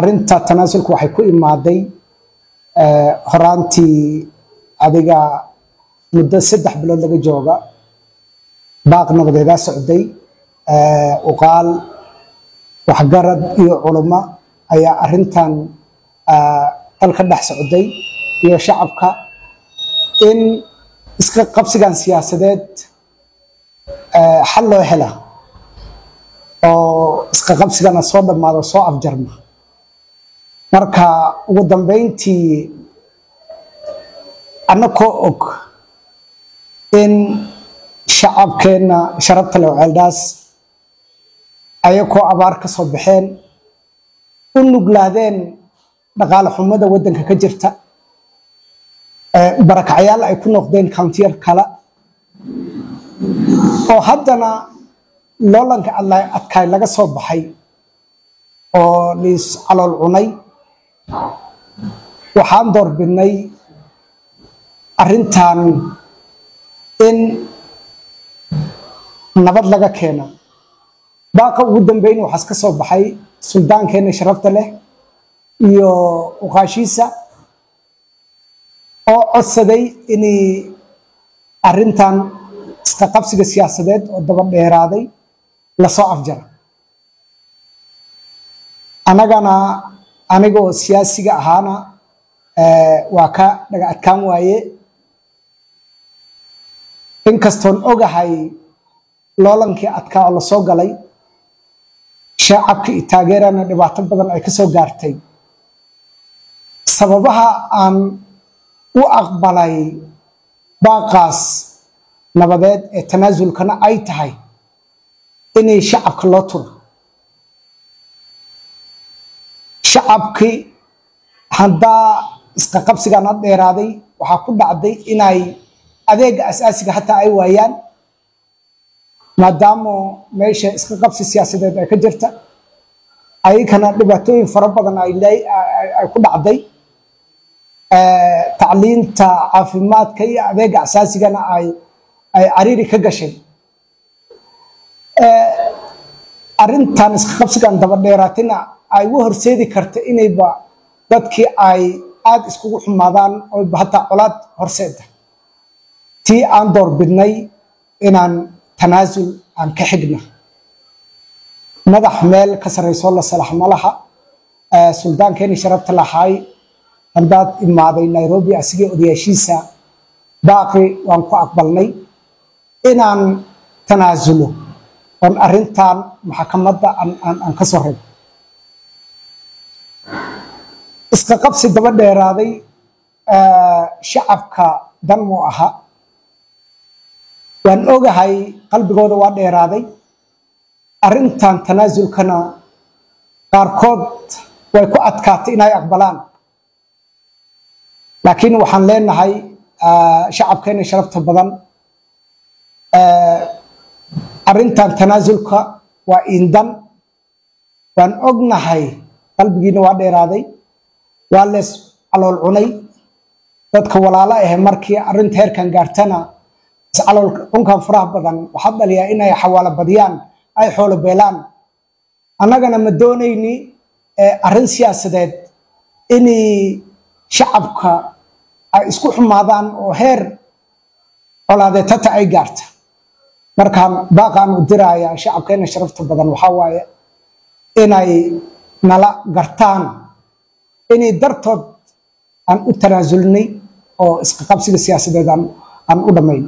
arinta tanaasulku waxay ku imaaday horaantii adiga muddo 3 bilood laga jooga baaq nabadeed socday uqaal waxgarad iyo culimo ayaa arintan dalka dhex socday iyo shacabka in iska qabsigan siyaasadeed xal loo helo oo iska qabsigana soo dhamaado soo afjarma marka ugu dambeyntii anakoo og in shacabkeena sharafta leh ceeldaas ayagoo abaar ka soo baxeen u nuglaadeen dhaqaale xumada wadanka ka jirta barakacyaal ay ku noqdeen countiyar kala oo haddana loolanka adkaay laga soo baxay oo liis calool cunay waxaan doorbidnay arintan in nabad laga keeno baaqa ugu dambeyn waxaas ka soo baxay suldaankeena sharafta leh iyo uqaashiisa oo codsaday in arintan iska qabsiga siyaasadeed oo daba dheeraaday la soo afjaro anigoo siyaasiga ahaana waa ka dhaga adkaan waaye inkastoon ogahay loolankii adkaa oo la soo galay shacabkii iyo taageerana dhibaato badan ay ka soo gaartay sababaha aan u aqbalay baaqaas nabadeed ee tanaasulkana ay tahay inay shacabka loo turo shacabkii haddaa iska qabsigana dheeraaday waxaa ku dhacday inay adeega asaasiga hataa ay waayaan maadaama meesha iska qabsi siyaasadeed ay ka jirta ayagana dhibaatooyin fara badan ay ku dhacday tacliinta caafimaadka iyo adeega asaasigana ay cariiri ka gashay arintan iska qabsigan daba dheeraatina ay u horseedi karta inayba dadkii ay aad iskugu xumaadaan oo hataa colaad horseeda tii aan doorbidnay inaan tanaasul aan ka xigna madax meel ka sareyso la salax malaha suldaankeena sharafta lahaay handaad imaaday Nairobi asigii odayaashiisa baaqi waan ku aqbalnay inaan tanaasulo on arintan maxkamadda aan ka soo reebo iska qabsi daba dheeraaday shacabka dan mu aha waan ogahay qalbigooda waa dheeraaday arintan tanaasulkana qaarkood way ku adkaatay inay aqbalaan laakiin waxaan leenahay shacabkeena sharafta badan arintan tanaasulka waa indan waan ognahay qalbigiina waa dheeraaday waa lees calool cunay dadka walaalo ah markii arinta heerkan gaartana calool cunkan faraha badan waxaa dhaliyaa inay xawaalo badiyaan ay xoolo beelaan annagana ma doonayni arin siyaasadeed in shacabka ay isku xumaadaan oo heer colaadeetata ay gaarta markaan baaqaan u diraya shacabkeena sharafta badan waxaa waaye inay nala gartaan inay dartood aan u tanaasulnay oo iska qabsiga siyaasadeed aan u dhamayn